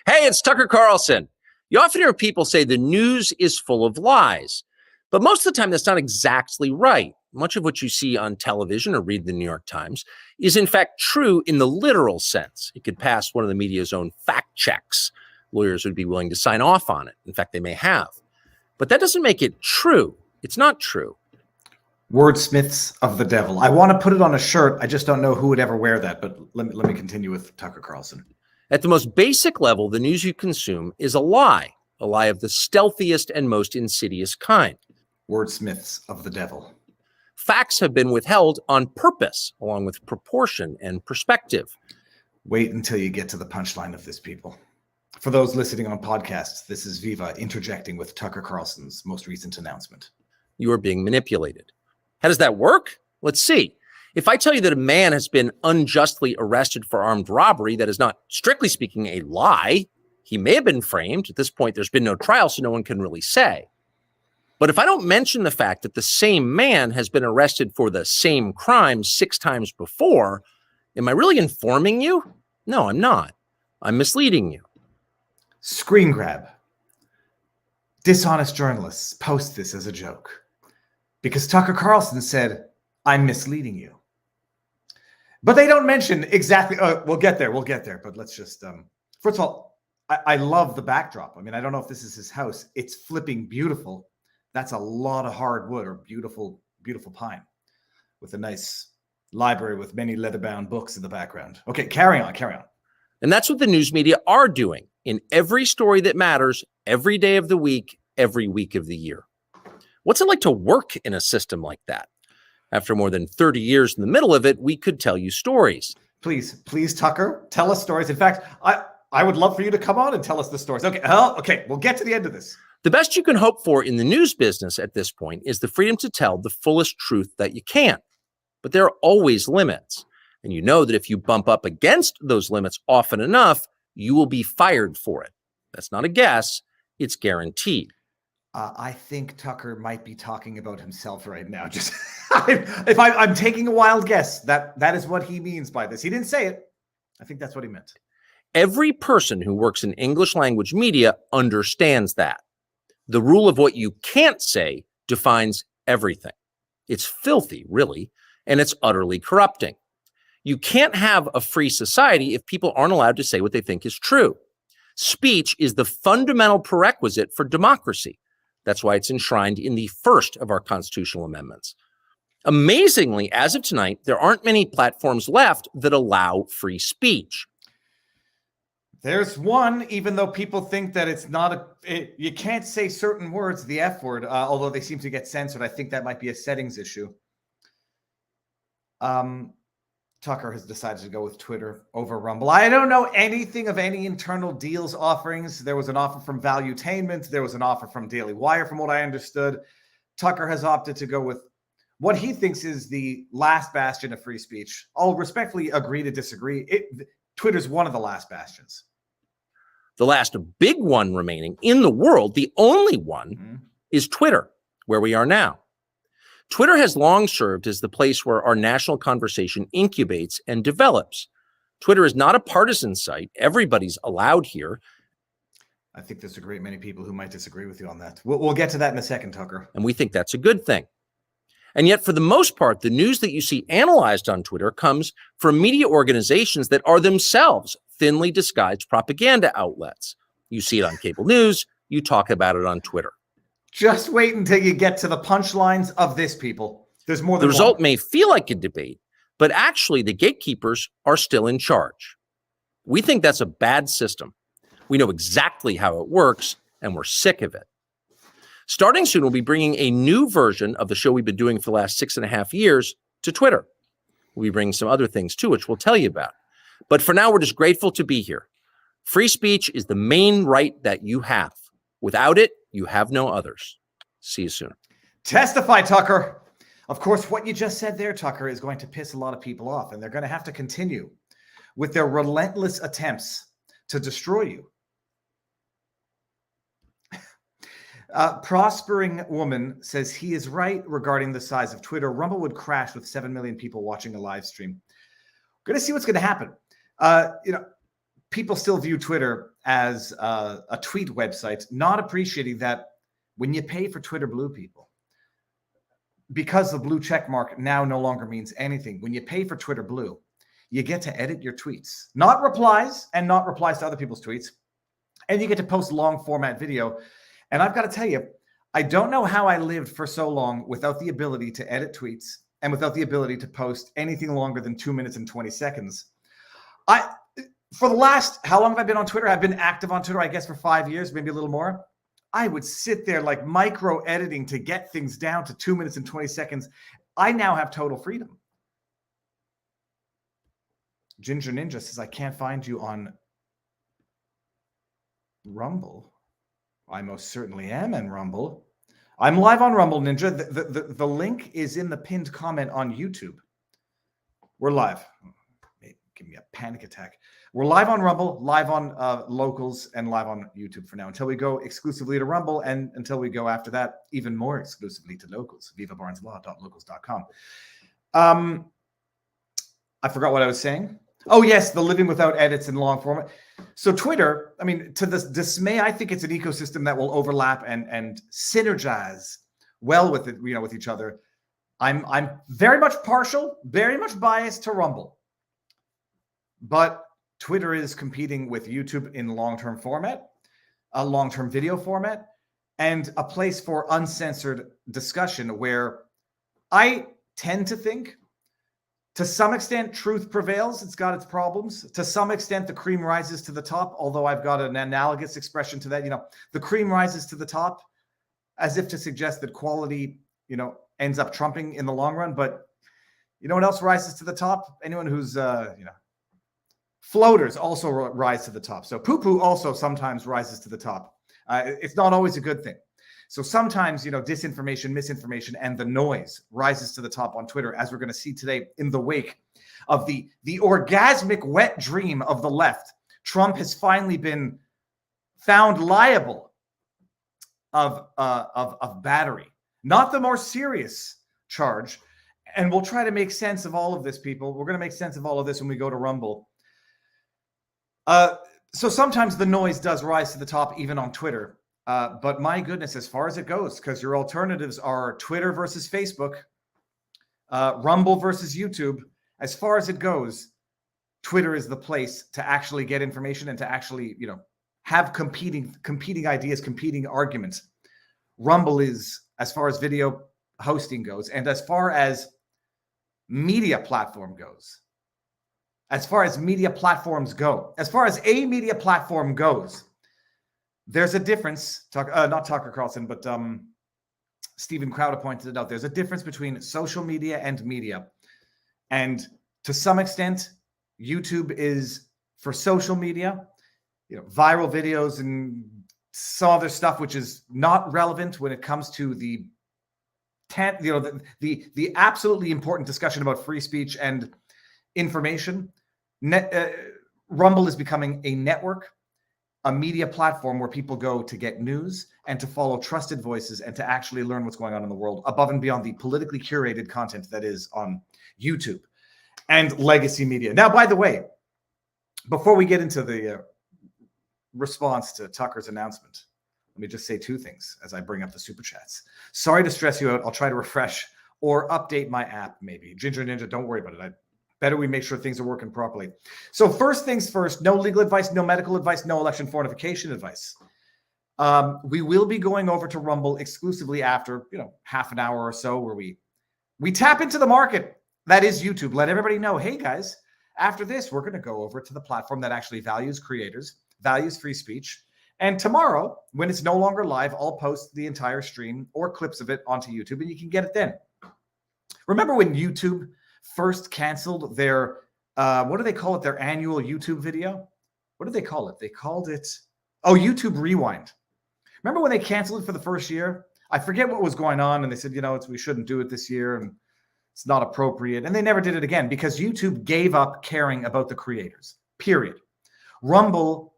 Hey, it's Tucker Carlson. You often hear people say the news is full of lies, but most of the time that's not exactly right. Much of what you see on television or read the New York Times is in fact true in the literal sense. It could pass one of the media's own fact checks. Lawyers would be willing to sign off on it. In fact, they may have. But that doesn't make it true. It's not true. Wordsmiths of the devil. I want to put it on a shirt. I just don't know who would ever wear that. But let me continue with Tucker Carlson. At the most basic level, the news you consume is a lie of the stealthiest and most insidious kind. Wordsmiths of the devil. Facts have been withheld on purpose, along with proportion and perspective. Wait until you get to the punchline of this, people. For those listening on podcasts, this is Viva interjecting with Tucker Carlson's most recent announcement. You are being manipulated. How does that work? Let's see. If I tell you that a man has been unjustly arrested for armed robbery, that is not, strictly speaking, a lie. He may have been framed. At this point, there's been no trial, so no one can really say. But if I don't mention the fact that the same man has been arrested for the same crime 6 times before, am I really informing you? No, I'm not. I'm misleading you. Screen grab. Dishonest journalists post this as a joke because Tucker Carlson said, I'm misleading you. But they don't mention exactly. We'll get there. But let's just, first of all, I love the backdrop. I mean, I don't know if this is his house. It's flipping beautiful. That's a lot of hardwood or beautiful, beautiful pine with a nice library with many leather-bound books in the background. Okay, carry on. And that's what the news media are doing in every story that matters, every day of the week, every week of the year. What's it like to work in a system like that? After more than 30 years in the middle of it, we could tell you stories. Please, Tucker, tell us stories. In fact, I would love for you to come on and tell us the stories. Okay, we'll get to the end of this. The best you can hope for in the news business at this point is the freedom to tell the fullest truth that you can. But there are always limits. And you know that if you bump up against those limits often enough, you will be fired for it. That's not a guess. It's guaranteed. I think Tucker might be talking about himself right now. Just if I'm taking a wild guess, that is what he means by this. He didn't say it. I think that's what he meant. Every person who works in English language media understands that. The rule of what you can't say defines everything. It's filthy, really, and it's utterly corrupting. You can't have a free society if people aren't allowed to say what they think is true. Speech is the fundamental prerequisite for democracy. That's why it's enshrined in the first of our constitutional amendments. Amazingly, as of tonight, there aren't many platforms left that allow free speech. There's one, even though people think that it's not you can't say certain words, the F word, although they seem to get censored. I think that might be a settings issue. Tucker has decided to go with Twitter over Rumble. I don't know anything of any internal deals offerings. There was an offer from Valuetainment. There was an offer from Daily Wire, from what I understood. Tucker has opted to go with what he thinks is the last bastion of free speech. I'll respectfully agree to disagree. Twitter's one of the last bastions. The last big one remaining in the world, the only one, is Twitter, where we are now. Twitter has long served as the place where our national conversation incubates and develops. Twitter is not a partisan site. Everybody's allowed here. I think there's a great many people who might disagree with you on that. We'll get to that in a second, Tucker. And we think that's a good thing. And yet, for the most part, the news that you see analyzed on Twitter comes from media organizations that are themselves thinly disguised propaganda outlets. You see it on cable news. You talk about it on Twitter. Just wait until you get to the punchlines of this, people. There's more than the result may feel like a debate, but actually the gatekeepers are still in charge. We think that's a bad system. We know exactly how it works, and we're sick of it. Starting soon, we'll be bringing a new version of the show we've been doing for the last 6.5 years to Twitter. We'll be bringing some other things too, which we'll tell you about. But for now, we're just grateful to be here. Free speech is the main right that you have. Without it, you have no others. See you soon. Testify, Tucker. Of course, what you just said there, Tucker, is going to piss a lot of people off, and they're going to have to continue with their relentless attempts to destroy you. Prospering Woman says he is right regarding the size of Twitter. Rumble would crash with 7 million people watching a live stream. We're going to see what's going to happen. People still view Twitter as a tweet website, not appreciating that when you pay for Twitter Blue, people, because the blue check mark now no longer means anything. When you pay for Twitter Blue, you get to edit your tweets, not replies and not replies to other people's tweets. And you get to post long format video. And I've got to tell you, I don't know how I lived for so long without the ability to edit tweets and without the ability to post anything longer than 2 minutes and 20 seconds. For the last, how long have I been on Twitter? I've been active on Twitter, I guess, for 5 years, maybe a little more. I would sit there like micro editing to get things down to 2 minutes and 20 seconds. I now have total freedom. Ginger Ninja says, I can't find you on Rumble. I most certainly am in Rumble. I'm live on Rumble, Ninja. The link is in the pinned comment on YouTube. We're live. Give me a panic attack. We're live on Rumble, live on Locals, and live on YouTube for now until we go exclusively to Rumble, and until we go after that even more exclusively to Locals, vivabarneslaw.locals.com. I forgot what I was saying. Oh, yes, the living without edits in long format. So Twitter, I mean, to the dismay, I think it's an ecosystem that will overlap and synergize well with it, with each other. I'm very much partial, very much biased to Rumble. But Twitter is competing with YouTube in long-term format, a long-term video format, and a place for uncensored discussion where I tend to think, to some extent, truth prevails. It's got its problems. To some extent, the cream rises to the top, although I've got an analogous expression to that. The cream rises to the top as if to suggest that quality, ends up trumping in the long run. But you know what else rises to the top? Anyone who's, floaters also rise to the top. So poo-poo also sometimes rises to the top. It's not always a good thing. So sometimes, disinformation, misinformation, and the noise rises to the top on Twitter, as we're going to see today in the wake of the orgasmic wet dream of the left. Trump has finally been found liable of battery, not the more serious charge. And we'll try to make sense of all of this, people. We're going to make sense of all of this when we go to Rumble. So sometimes the noise does rise to the top, even on Twitter. But my goodness, as far as it goes, because your alternatives are Twitter versus Facebook, Rumble versus YouTube. As far as it goes, Twitter is the place to actually get information and to actually, have competing ideas, competing arguments. Rumble is, as far as video hosting goes, and as far as media platform goes, as far as media platforms go, as far as a media platform goes, there's a difference. Not Tucker Carlson, but Stephen Crowder pointed it out. There's a difference between social media and media. And to some extent, YouTube is for social media, viral videos and some other stuff, which is not relevant when it comes to the absolutely important discussion about free speech and information. Rumble is becoming a network, a media platform where people go to get news and to follow trusted voices and to actually learn what's going on in the world above and beyond the politically curated content that is on YouTube and legacy media. Now, by the way, before we get into the response to Tucker's announcement, let me just say two things as I bring up the super chats. Sorry to stress you out. I'll try to refresh or update my app, maybe. Ginger Ninja, don't worry about it. Better we make sure things are working properly. So first things first, no legal advice, no medical advice, no election fortification advice. We will be going over to Rumble exclusively after, half an hour or so, where we tap into the market. That is YouTube. Let everybody know, hey guys, after this, we're going to go over to the platform that actually values creators, values free speech. And tomorrow, when it's no longer live, I'll post the entire stream or clips of it onto YouTube, and you can get it then. Remember when YouTube first canceled their, what do they call it? Their annual YouTube video? What did they call it? They called it, YouTube Rewind. Remember when they canceled it for the first year? I forget what was going on. And they said, we shouldn't do it this year. And it's not appropriate. And they never did it again because YouTube gave up caring about the creators, period. Rumble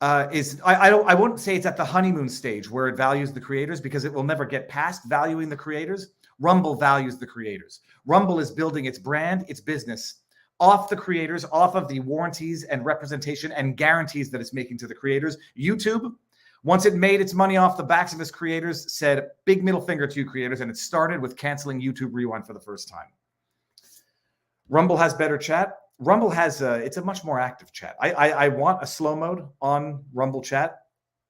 I wouldn't say it's at the honeymoon stage where it values the creators, because it will never get past valuing the creators. Rumble values the creators. Rumble is building its brand, its business off the creators, off of the warranties and representation and guarantees that it's making to the creators. YouTube, once it made its money off the backs of its creators, said big middle finger to you creators, and it started with canceling YouTube Rewind for the first time. Rumble has better chat. Rumble has it's a much more active chat. I want a slow mode on Rumble chat.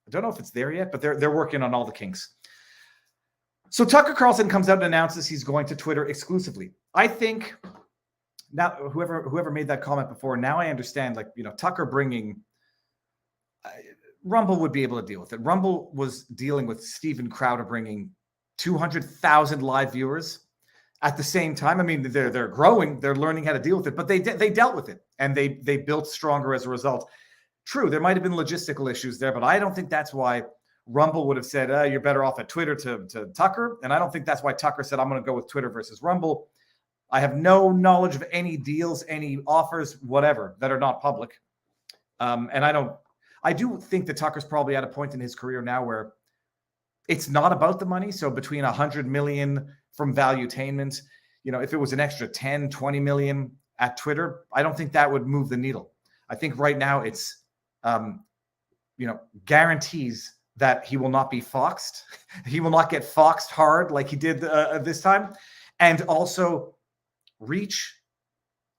I don't know if it's there yet, but they're working on all the kinks. So Tucker Carlson comes out and announces he's going to Twitter exclusively. I think now whoever made that comment before, now I understand, like, you know, Tucker bringing Rumble would be able to deal with it. Rumble was dealing with Steven Crowder bringing 200,000 live viewers at the same time. I mean, they're growing, they're learning how to deal with it, but they dealt with it, and they built stronger as a result. True, there might have been logistical issues there, but I don't think that's why Rumble would have said, you're better off at Twitter to Tucker. And I don't think that's why Tucker said, I'm going to go with Twitter versus Rumble. I have no knowledge of any deals, any offers, whatever, that are not public. And I do think that Tucker's probably at a point in his career now where it's not about the money. So between 100 million from Valuetainment, you know, if it was an extra 10, 20 million at Twitter, I don't think that would move the needle. I think right now it's, guarantees that he will not be foxed. He will not get foxed hard like he did this time. And also reach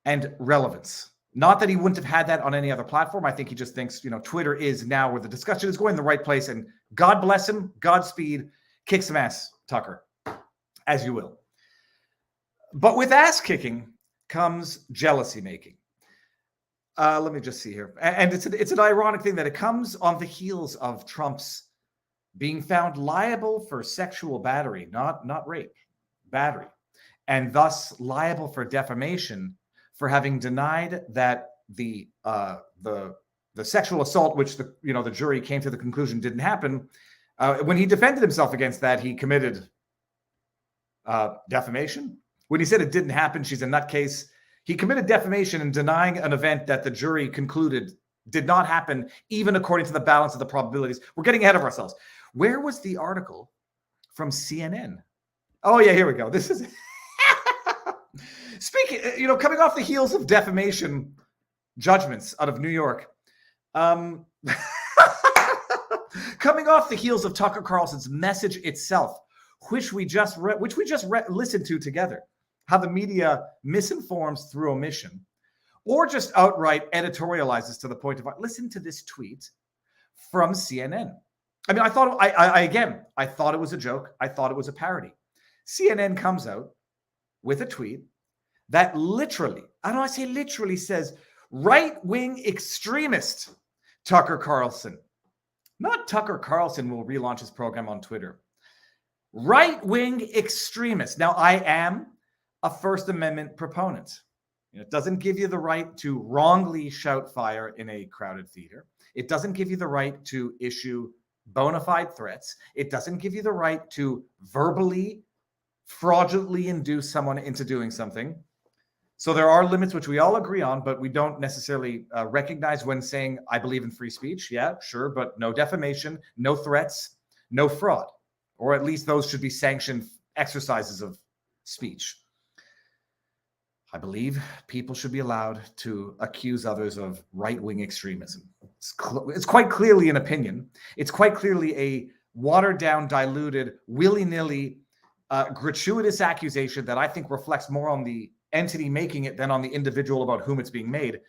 and relevance. Not that he wouldn't have had that on any other platform. I think he just thinks, Twitter is now where the discussion is going the right place. And God bless him. Godspeed. Kick some ass, Tucker, as you will. But with ass kicking comes jealousy making. Let me just see here. And it's an ironic thing that it comes on the heels of Trump's being found liable for sexual battery, not rape, battery, and thus liable for defamation for having denied that the sexual assault, which the jury came to the conclusion didn't happen. When he defended himself against that, he committed defamation. When he said it didn't happen, she's a nutcase. He committed defamation in denying an event that the jury concluded did not happen, even according to the balance of the probabilities. We're getting ahead of ourselves. Where was the article from CNN? Oh, yeah, here we go. This is speaking, coming off the heels of defamation judgments out of New York. Coming off the heels of Tucker Carlson's message itself, which we just listened to together. How the media misinforms through omission, or just outright editorializes to the point of, listen to this tweet from CNN. I mean, I thought it was a joke. I thought it was a parody. CNN comes out with a tweet that literally, says right-wing extremist Tucker Carlson. Not Tucker Carlson will relaunch his program on Twitter. Right-wing extremist. Now, I am a First Amendment proponent. It doesn't give you the right to wrongly shout fire in a crowded theater. It doesn't give you the right to issue bona fide threats. It doesn't give you the right to verbally, fraudulently induce someone into doing something. So there are limits which we all agree on, but we don't necessarily recognize when saying, I believe in free speech. Yeah, sure, but no defamation, no threats, no fraud. Or at least those should be sanctioned exercises of speech. I believe people should be allowed to accuse others of right-wing extremism. It's quite clearly an opinion. It's quite clearly a watered-down, diluted, willy-nilly, gratuitous accusation that I think reflects more on the entity making it than on the individual about whom it's being made.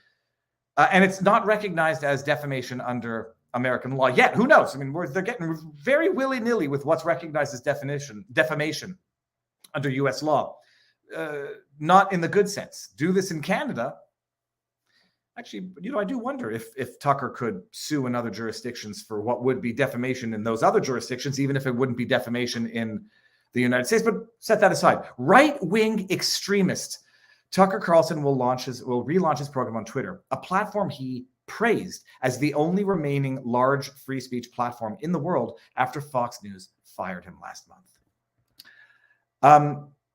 And it's not recognized as defamation under American law yet. Who knows? I mean, they're getting very willy-nilly with what's recognized as defamation under U.S. law. Not in the good sense. Do this in Canada. Actually, I do wonder if Tucker could sue in other jurisdictions for what would be defamation in those other jurisdictions, even if it wouldn't be defamation in the United States. But set that aside. Right-wing extremist Tucker Carlson will relaunch his program on Twitter, a platform he praised as the only remaining large free speech platform in the world after Fox News fired him last month.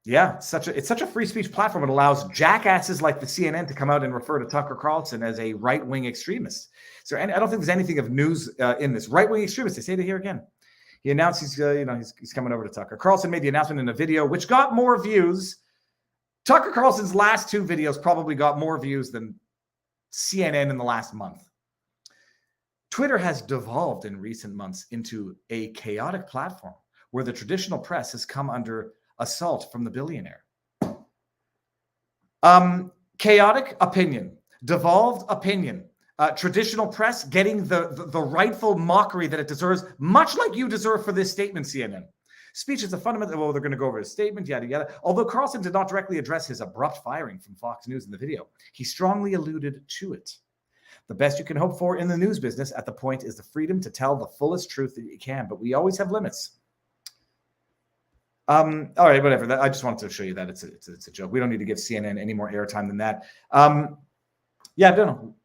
Yeah, it's such a free speech platform. It allows jackasses like the CNN to come out and refer to Tucker Carlson as a right-wing extremist. So, and I don't think there's anything of news in this. Right-wing extremist, they say it here again. He announced he's coming over to Tucker. Carlson made the announcement in a video, which got more views. Tucker Carlson's last 2 videos probably got more views than CNN in the last month. Twitter has devolved in recent months into a chaotic platform where the traditional press has come under assault from the billionaire. Chaotic opinion, devolved opinion, traditional press getting the rightful mockery that it deserves, much like you deserve for this statement, CNN. Speech is a fundamental, well, they're going to go over his statement, yada, yada. Although Carlson did not directly address his abrupt firing from Fox News in the video, he strongly alluded to it. The best you can hope for in the news business at the point is the freedom to tell the fullest truth that you can, but we always have limits. All right, whatever. I just wanted to show you that it's a joke. We don't need to give CNN any more airtime than that. Yeah, I don't know.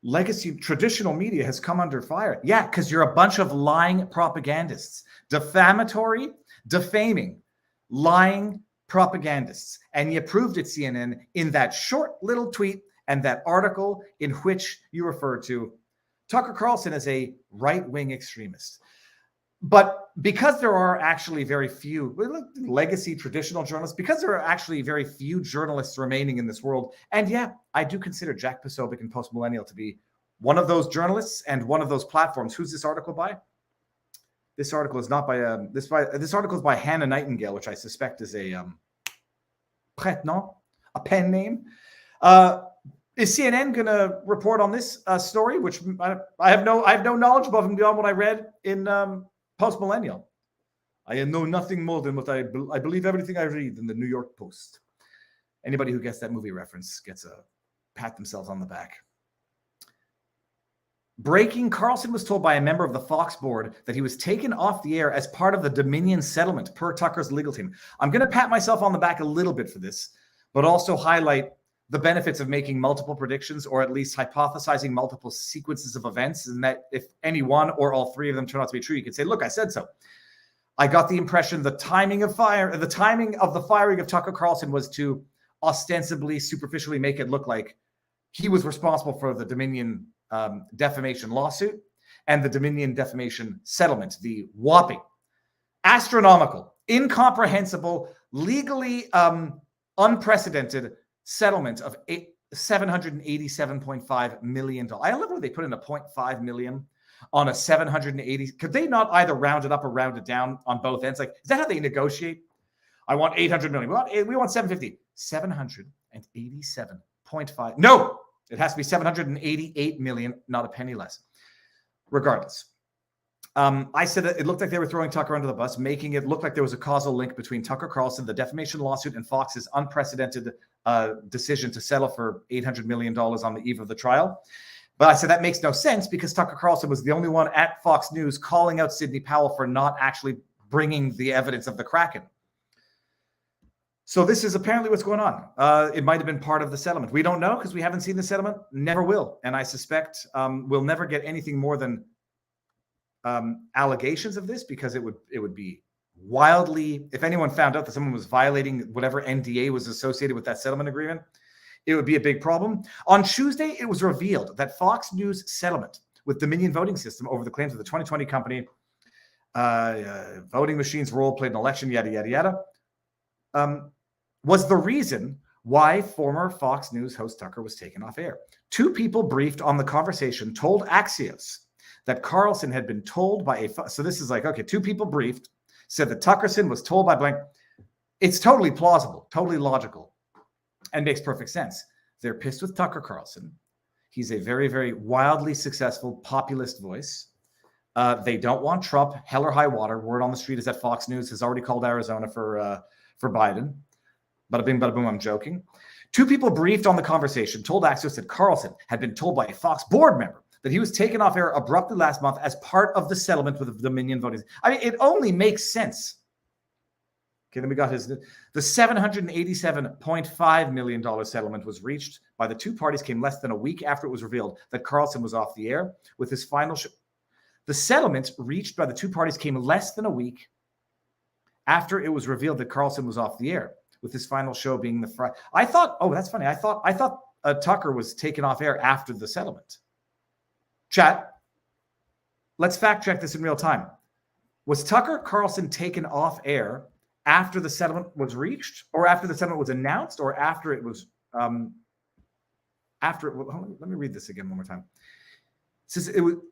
Legacy traditional media has come under fire. Yeah, because you're a bunch of lying propagandists, defamatory, defaming, lying propagandists. And you proved it, CNN, in that short little tweet and that article in which you referred to Tucker Carlson as a right-wing extremist. But because there are actually very few legacy traditional journalists, because there are actually very few journalists remaining in this world, and yeah, I do consider Jack Posobiec and Post Millennial to be one of those journalists and one of those platforms. Who's this article by? This article is not by this article is by Hannah Nightingale, which I suspect is a prénom, a pen name. Is CNN going to report on this story, which I have no knowledge above and beyond what I read in Post Millennial? I know nothing more than what I believe everything I read in the New York Post. Anybody who gets that movie reference gets a pat themselves on the back. Breaking, Carlson was told by a member of the Fox board that he was taken off the air as part of the Dominion settlement per Tucker's legal team. I'm going to pat myself on the back a little bit for this, but also highlight the benefits of making multiple predictions, or at least hypothesizing multiple sequences of events, and that if any one or all 3 of them turn out to be true, you could say, look, I said so. I got the impression the timing of the firing of Tucker Carlson was to ostensibly, superficially make it look like he was responsible for the Dominion defamation lawsuit and the Dominion defamation settlement, the whopping, astronomical, incomprehensible, legally unprecedented settlement of $787.5 million. I love where they put in a 0.5 million on a 780. Could they not either round it up or round it down on both ends? Like, is that how they negotiate? I want 800 million. We want 750. 787.5. No, it has to be 788 million, not a penny less. Regardless. I said that it looked like they were throwing Tucker under the bus, making it look like there was a causal link between Tucker Carlson, the defamation lawsuit, and Fox's unprecedented decision to settle for $800 million on the eve of the trial. But I said that makes no sense because Tucker Carlson was the only one at Fox News calling out Sidney Powell for not actually bringing the evidence of the Kraken. So this is apparently what's going on. It might have been part of the settlement. We don't know because we haven't seen the settlement. Never will. And I suspect we'll never get anything more than allegations of this, because it would be wildly, if anyone found out that someone was violating whatever NDA was associated with that settlement agreement, it would be a big problem. On Tuesday, it was revealed that Fox News settlement with Dominion voting system over the claims of the 2020 company, voting machines, role played in election, yada, yada, yada, was the reason why former Fox News host Tucker was taken off air. 2 people briefed on the conversation told Axios that Carlson had been told by so this is like, okay, 2 people briefed, said that Tuckerson was told by blank. It's totally plausible, totally logical, and makes perfect sense. They're pissed with Tucker Carlson. He's a very, very wildly successful populist voice. They don't want Trump, hell or high water. Word on the street is that Fox News has already called Arizona for Biden. Bada bing, bada boom, I'm joking. 2 people briefed on the conversation told Axios that Carlson had been told by a Fox board member that he was taken off air abruptly last month as part of the settlement with the Dominion voting. I mean, it only makes sense. Okay, then we got the $787.5 million settlement was reached by the 2 parties came less than a week after it was revealed that Carlson was off the air with his final show. The settlement reached by the 2 parties came less than a week after it was revealed that Carlson was off the air, with his final show being the Friday. I thought, oh, that's funny. I thought Tucker was taken off air after the settlement. Chat, let's fact check this in real time. Was Tucker Carlson taken off air after the settlement was reached, or after the settlement was announced, or after it was let me read this again one more time. It says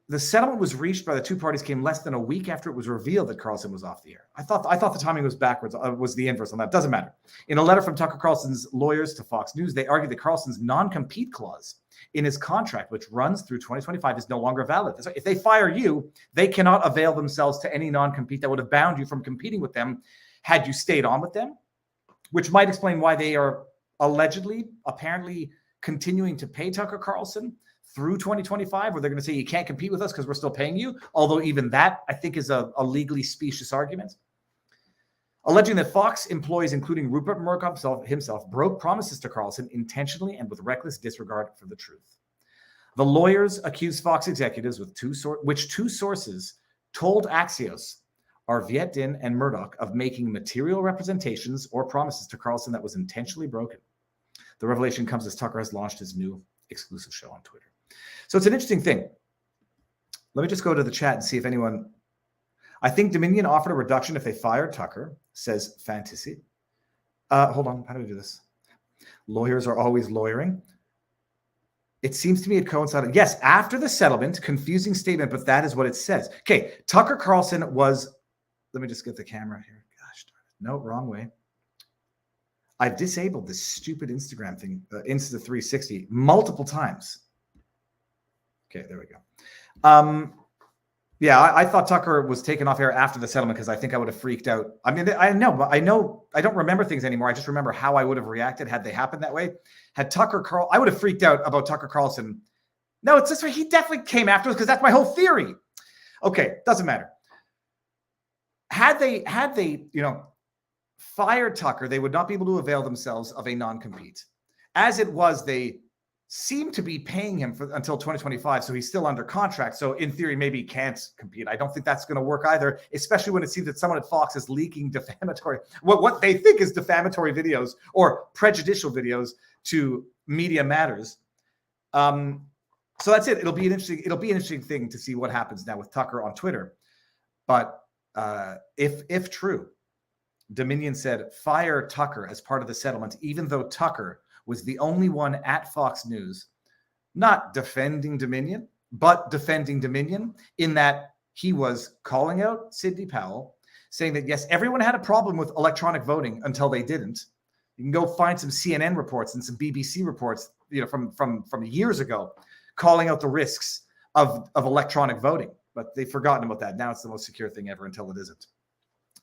the settlement was reached by the two parties came less than a week after it was revealed that Carlson was off the air. I thought the timing was backwards, was the inverse on that. Doesn't matter. In a letter from Tucker Carlson's lawyers to Fox News, they argued that Carlson's non-compete clause in his contract, which runs through 2025, is no longer valid. So if they fire you, they cannot avail themselves to any non-compete that would have bound you from competing with them had you stayed on with them, which might explain why they are apparently continuing to pay Tucker Carlson through 2025, where they're going to say you can't compete with us because we're still paying you. Although even that, I think, is a legally specious argument. Alleging that Fox employees, including Rupert Murdoch himself, broke promises to Carlson intentionally and with reckless disregard for the truth. The lawyers accused Fox executives with two sources told Axios are Viet Din and Murdoch of making material representations or promises to Carlson that was intentionally broken. The revelation comes as Tucker has launched his new exclusive show on Twitter. So it's an interesting thing. Let me just go to the chat and see if anyone... I think Dominion offered a reduction if they fired Tucker, says Fantasy. Hold on. How do we do this? Lawyers are always lawyering. It seems to me it coincided. Yes, after the settlement, confusing statement, but that is what it says. Okay, Tucker Carlson was... Let me just get the camera here. Gosh, no, wrong way. I've disabled this stupid Instagram thing, Insta360, multiple times. Okay, there we go. Yeah, I thought Tucker was taken off air after the settlement because I think I would have freaked out. I mean, I know I don't remember things anymore. I just remember how I would have reacted had they happened that way. I would have freaked out about Tucker Carlson. No, it's this way. He definitely came after us because that's my whole theory. Okay, doesn't matter. Had they, fired Tucker, they would not be able to avail themselves of a non-compete. As it was, they seem to be paying him until 2025, so he's still under contract. So in theory, maybe he can't compete. I don't think that's going to work either, especially when it seems that someone at Fox is leaking defamatory, what they think is defamatory videos or prejudicial videos to Media Matters. So that's it. It'll be an interesting thing to see what happens now with Tucker on Twitter. But if true, Dominion said fire Tucker as part of the settlement, even though Tucker was the only one at Fox News not defending Dominion, but defending Dominion in that he was calling out Sidney Powell, saying that, yes, everyone had a problem with electronic voting until they didn't. You can go find some CNN reports and some BBC reports, from years ago, calling out the risks of electronic voting. But they've forgotten about that. Now it's the most secure thing ever until it isn't.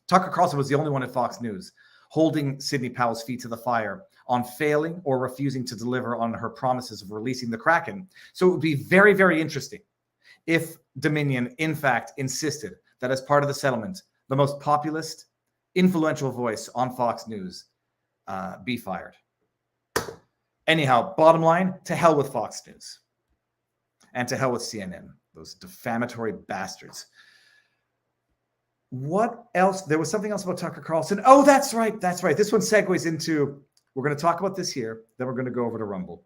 Tucker Carlson was the only one at Fox News holding Sidney Powell's feet to the fire on failing or refusing to deliver on her promises of releasing the Kraken. So it would be very, very interesting if Dominion, in fact, insisted that as part of the settlement, the most populist, influential voice on Fox News be fired. Anyhow, bottom line, to hell with Fox News. And to hell with CNN, those defamatory bastards. What else? There was something else about Tucker Carlson. Oh, that's right. That's right. This one segues into, we're going to talk about this here. Then we're going to go over to Rumble.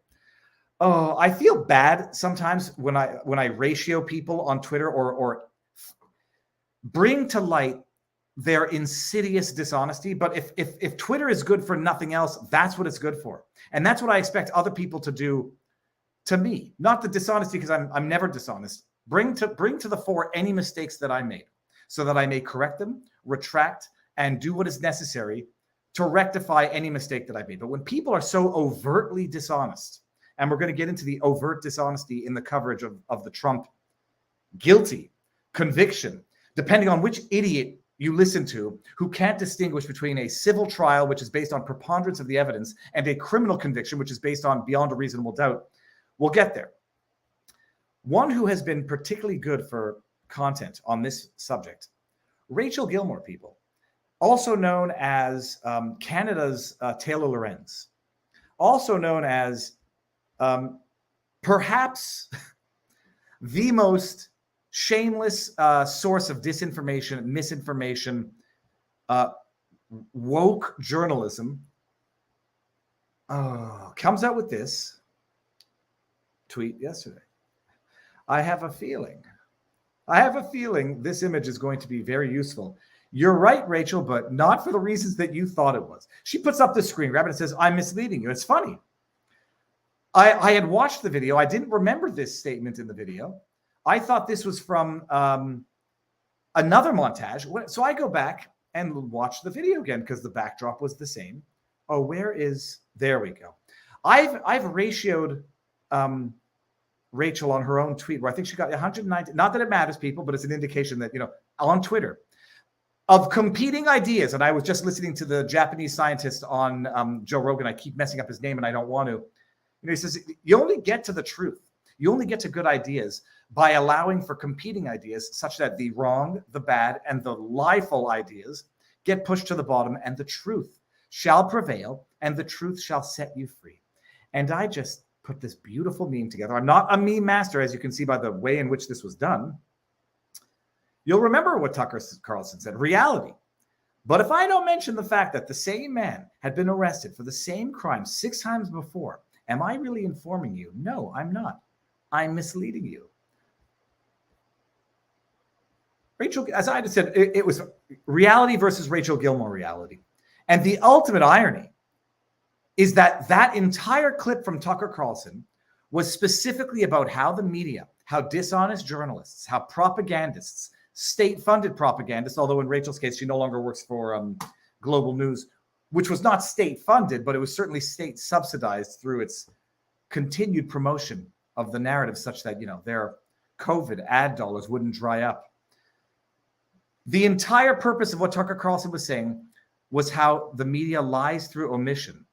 Oh, I feel bad sometimes when I ratio people on Twitter or bring to light their insidious dishonesty. But if Twitter is good for nothing else, that's what it's good for. And that's what I expect other people to do to me. Not the dishonesty, because I'm never dishonest. Bring to the fore any mistakes that I made, so that I may correct them, retract, and do what is necessary to rectify any mistake that I made. But when people are so overtly dishonest, and we're going to get into the overt dishonesty in the coverage of the Trump guilty conviction, depending on which idiot you listen to, who can't distinguish between a civil trial, which is based on preponderance of the evidence, and a criminal conviction, which is based on beyond a reasonable doubt, we'll get there. One who has been particularly good for content on this subject, Rachel Gilmore, people, also known as Canada's Taylor Lorenz, also known as perhaps the most shameless source of disinformation, misinformation, woke journalism, comes out with this tweet yesterday. I have a feeling this image is going to be very useful. You're right, Rachel, but not for the reasons that you thought it was. She puts up this screen grab and it says, I'm misleading you. It's funny. I had watched the video. I didn't remember this statement in the video. I thought this was from another montage. So I go back and watch the video again because the backdrop was the same. Oh, there we go. I've ratioed Rachel on her own tweet where I think she got 190. Not that it matters, people, but it's an indication that, on Twitter of competing ideas. And I was just listening to the Japanese scientist on Joe Rogan. I keep messing up his name and I don't want to. He says, you only get to the truth. You only get to good ideas by allowing for competing ideas such that the wrong, the bad, and the lieful ideas get pushed to the bottom, and the truth shall prevail, and the truth shall set you free. And I just put this beautiful meme together. I'm not a meme master, as you can see by the way in which this was done. You'll remember what Tucker Carlson said, reality. But if I don't mention the fact that the same man had been arrested for the same crime 6 times before, am I really informing you? No, I'm not. I'm misleading you. Rachel, as I just said, it was reality versus Rachel Gilmore reality. And the ultimate irony is that entire clip from Tucker Carlson was specifically about how the media, how dishonest journalists, how propagandists, state-funded propagandists, although in Rachel's case, she no longer works for Global News, which was not state-funded, but it was certainly state-subsidized through its continued promotion of the narrative such that, their COVID ad dollars wouldn't dry up. The entire purpose of what Tucker Carlson was saying was how the media lies through omission.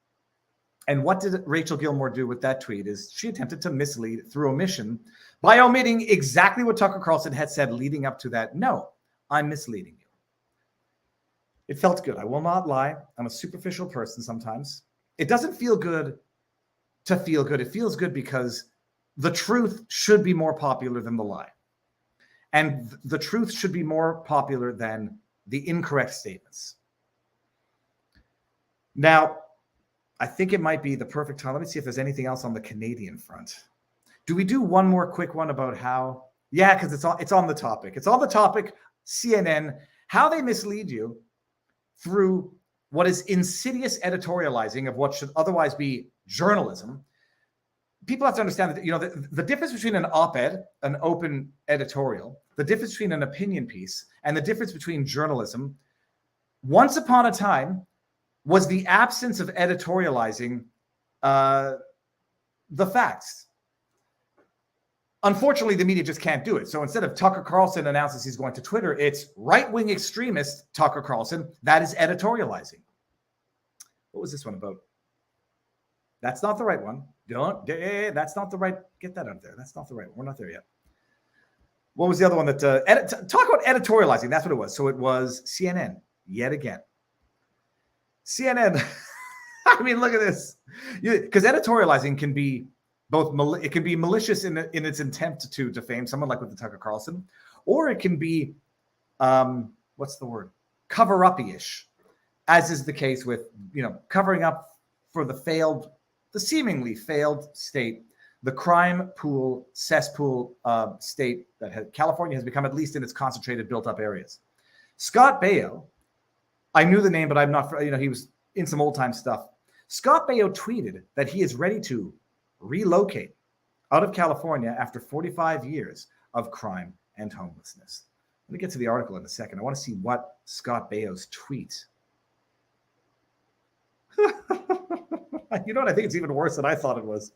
And what did Rachel Gilmore do with that tweet is she attempted to mislead through omission by omitting exactly what Tucker Carlson had said leading up to that. No, I'm misleading you. It felt good. I will not lie. I'm a superficial person sometimes. It doesn't feel good to feel good. It feels good because the truth should be more popular than the lie. And the truth should be more popular than the incorrect statements. Now, I think it might be the perfect time. Let me see if there's anything else on the Canadian front. Do we do one more quick one about how? Yeah, because it's on the topic. It's on the topic, CNN, how they mislead you through what is insidious editorializing of what should otherwise be journalism. People have to understand that, the difference between an op-ed, an open editorial, the difference between an opinion piece, and the difference between journalism, once upon a time, was the absence of editorializing the facts. Unfortunately, the media just can't do it. So instead of Tucker Carlson announces he's going to Twitter, it's right-wing extremist Tucker Carlson. That is editorializing. What was this one about? That's not the right one. That's not the right. Get that out there. That's not the right one. We're not there yet. What was the other one that talk about editorializing? That's what it was. So it was CNN yet again. CNN. I mean, look at this. Because editorializing can be both. It can be malicious in its intent to defame someone, like with the Tucker Carlson, or it can be what's the word? Cover-up-ish, as is the case with covering up for the seemingly failed state, the crime pool, cesspool state that California has become, at least in its concentrated, built-up areas. Scott Baio, I knew the name, but I'm not, he was in some old-time stuff. Scott Baio tweeted that he is ready to relocate out of California after 45 years of crime and homelessness. Let me get to the article in a second. I want to see what Scott Baio's tweet. You know what? I think it's even worse than I thought it was.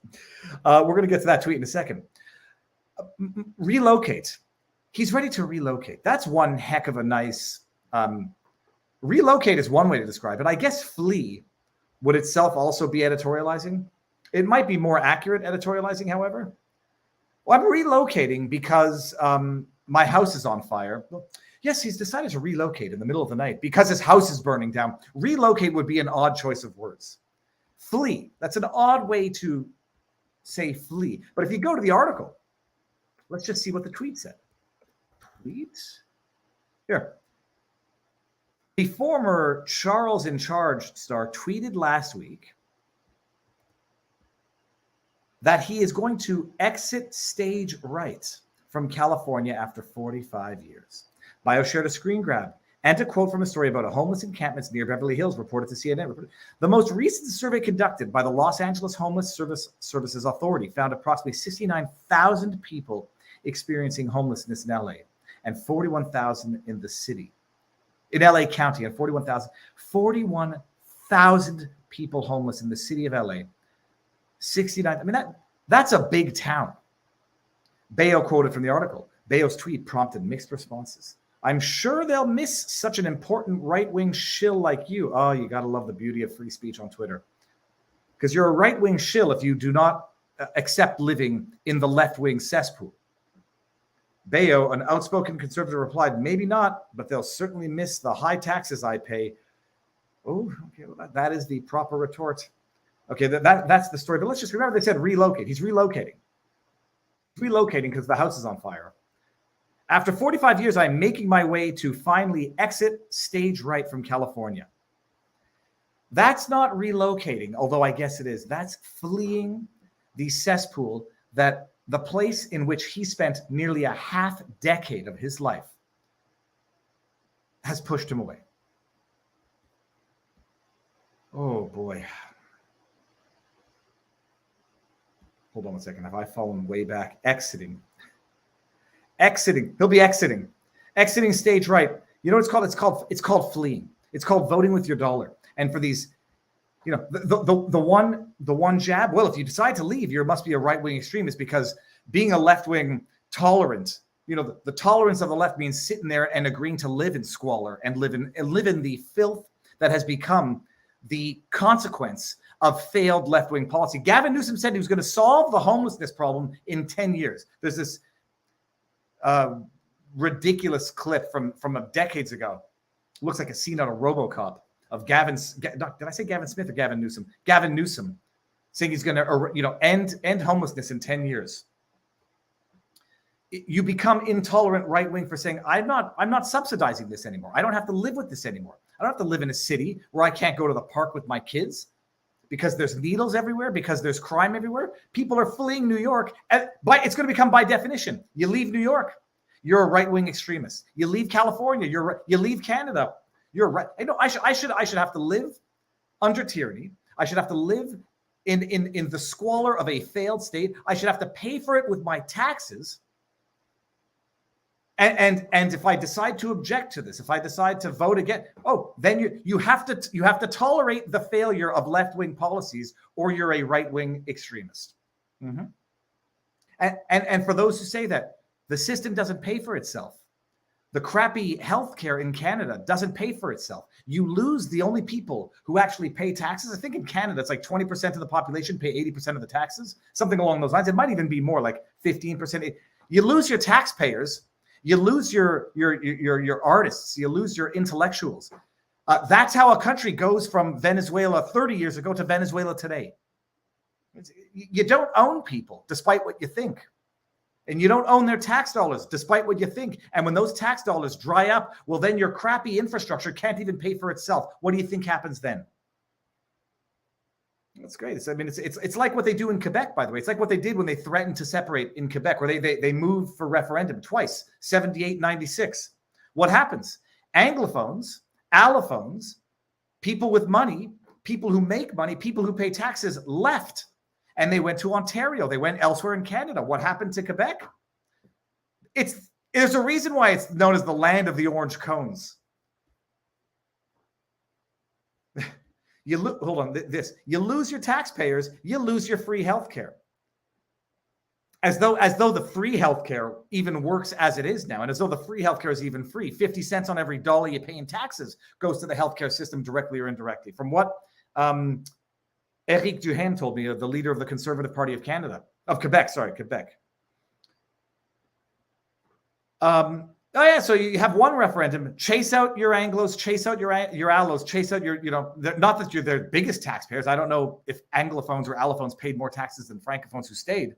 We're going to get to that tweet in a second. Relocate. He's ready to relocate. That's one heck of a nice... relocate is one way to describe it. I guess flee would itself also be editorializing. It might be more accurate editorializing, however. Well, I'm relocating because my house is on fire. Well, yes, he's decided to relocate in the middle of the night because his house is burning down. Relocate would be an odd choice of words. Flee. That's an odd way to say flee. But if you go to the article, let's just see what the tweet said. Tweet? Here. The former Charles in Charge star tweeted last week that he is going to exit stage right from California after 45 years. Baio shared a screen grab And to quote from a story about a homeless encampments near Beverly Hills, reported to CNN, the most recent survey conducted by the Los Angeles Homeless Services Authority found approximately 69,000 people experiencing homelessness in LA and 41,000 in the city. In LA County, and 41,000 people homeless in the city of LA. 69, I mean, that's a big town. Baio quoted from the article. Baio's tweet prompted mixed responses. I'm sure they'll miss such an important right-wing shill like you. Oh, you got to love the beauty of free speech on Twitter. Because you're a right-wing shill if you do not accept living in the left-wing cesspool. Baio, an outspoken conservative, replied, maybe not, but they'll certainly miss the high taxes I pay. Oh, okay, well, that is the proper retort. Okay, that's the story. But let's just remember they said relocate. He's relocating. He's relocating because the house is on fire. After 45 years, I'm making my way to finally exit stage right from California. That's not relocating, although I guess it is. That's fleeing the cesspool, that the place in which he spent nearly a half decade of his life has pushed him away. Oh, boy. Hold on a second. Have I fallen way back? Exiting. He'll be exiting stage right. You know what it's called? It's called fleeing. It's called voting with your dollar. And for these, you know, the one jab, well, if you decide to leave, you must be a right-wing extremist, because being a left-wing tolerant, you know, the tolerance of the left means sitting there and agreeing to live in squalor and live in the filth that has become the consequence of failed left-wing policy. Gavin Newsom said he was going to solve the homelessness problem in 10 years. There's this ridiculous clip from decades ago. Looks like a scene out of RoboCop of Gavin. Did I say Gavin Smith or Gavin Newsom? Gavin Newsom saying he's going to, you know, end homelessness in 10 years. You become intolerant right-wing for saying, I'm not subsidizing this anymore. I don't have to live with this anymore. I don't have to live in a city where I can't go to the park with my kids because there's needles everywhere, because there's crime everywhere. People are fleeing New York. It's going to become, by definition, you leave New York, you're a right-wing extremist. You leave California, you leave Canada, you're right. I know I should have to live under tyranny. I should have to live in the squalor of a failed state. I should have to pay for it with my taxes. And if I decide to object to this, if I decide to vote again, then you have to tolerate the failure of left-wing policies, or you're a right-wing extremist. Mm-hmm. And for those who say that, the system doesn't pay for itself. The crappy healthcare in Canada doesn't pay for itself. You lose the only people who actually pay taxes. I think in Canada, it's like 20% of the population pay 80% of the taxes, something along those lines. It might even be more, like 15%. You lose your taxpayers. You lose your artists. You lose your intellectuals. That's how a country goes from Venezuela 30 years ago to Venezuela today. You don't own people, despite what you think. And you don't own their tax dollars, despite what you think. And when those tax dollars dry up, well, then your crappy infrastructure can't even pay for itself. What do you think happens then? That's great. It's like what they do in Quebec, by the way. It's like what they did when they threatened to separate in Quebec, where they moved for referendum twice, 78, 96. What happens? Anglophones, allophones, people with money, people who make money, people who pay taxes left. And they went to Ontario. They went elsewhere in Canada. What happened to Quebec? There's a reason why it's known as the land of the orange cones. You lose your taxpayers, you lose your free healthcare. As though the free healthcare even works as it is now, and as though the free healthcare is even free. 50 cents on every dollar you pay in taxes goes to the healthcare system directly or indirectly. From what Éric Duhaime told me, the leader of the Conservative Party of Quebec. So you have one referendum, chase out your Anglos, chase out your Allos, chase out your, not that you're their biggest taxpayers. I don't know if Anglophones or Allophones paid more taxes than Francophones who stayed.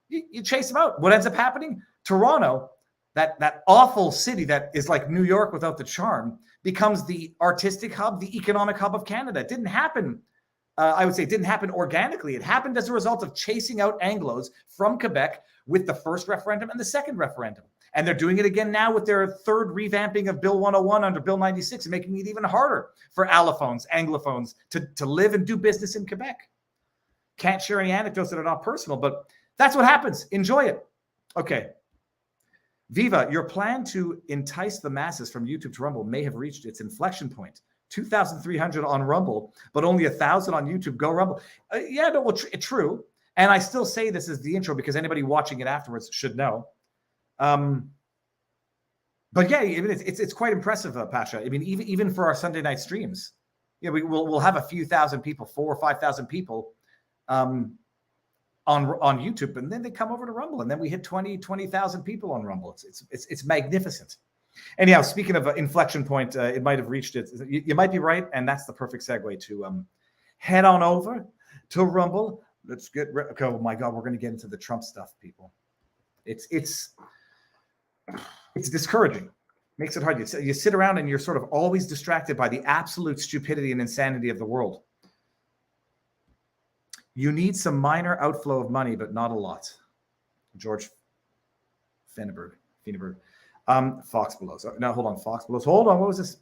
You chase them out. What ends up happening? Toronto, that awful city that is like New York without the charm, becomes the artistic hub, the economic hub of Canada. It didn't happen I would say it didn't happen organically. It happened as a result of chasing out Anglos from Quebec with the first referendum and the second referendum. And they're doing it again now with their third revamping of Bill 101 under Bill 96 and making it even harder for allophones, Anglophones to live and do business in Quebec. Can't share any anecdotes that are not personal, but that's what happens. Enjoy it. Okay. Viva, your plan to entice the masses from YouTube to Rumble may have reached its inflection point. 2,300 on Rumble, but only 1,000 on YouTube. Go Rumble. Yeah, no, well, true. And I still say this is the intro because anybody watching it afterwards should know. But yeah, it's quite impressive, Pasha. I mean, even for our Sunday night streams, we'll have a few thousand people, 4,000 or 5,000 people on YouTube, and then they come over to Rumble, and then we hit 20,000 people on Rumble. It's magnificent. Anyhow, speaking of inflection point, it might have reached it. You might be right, and that's the perfect segue to head on over to Rumble. Let's get. Oh my God, we're going to get into the Trump stuff, people. It's discouraging. Makes it hard. You sit around and you're sort of always distracted by the absolute stupidity and insanity of the world. You need some minor outflow of money, but not a lot. George Fenneberg. Fox Belows. No, hold on. Fox Belows. Hold on. What was this?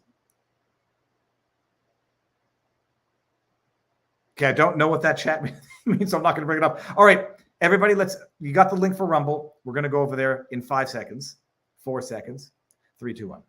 Okay, I don't know what that chat means, so I'm not going to bring it up. All right, everybody, you got the link for Rumble. We're going to go over there in 5 seconds, 4 seconds, 3, 2, 1.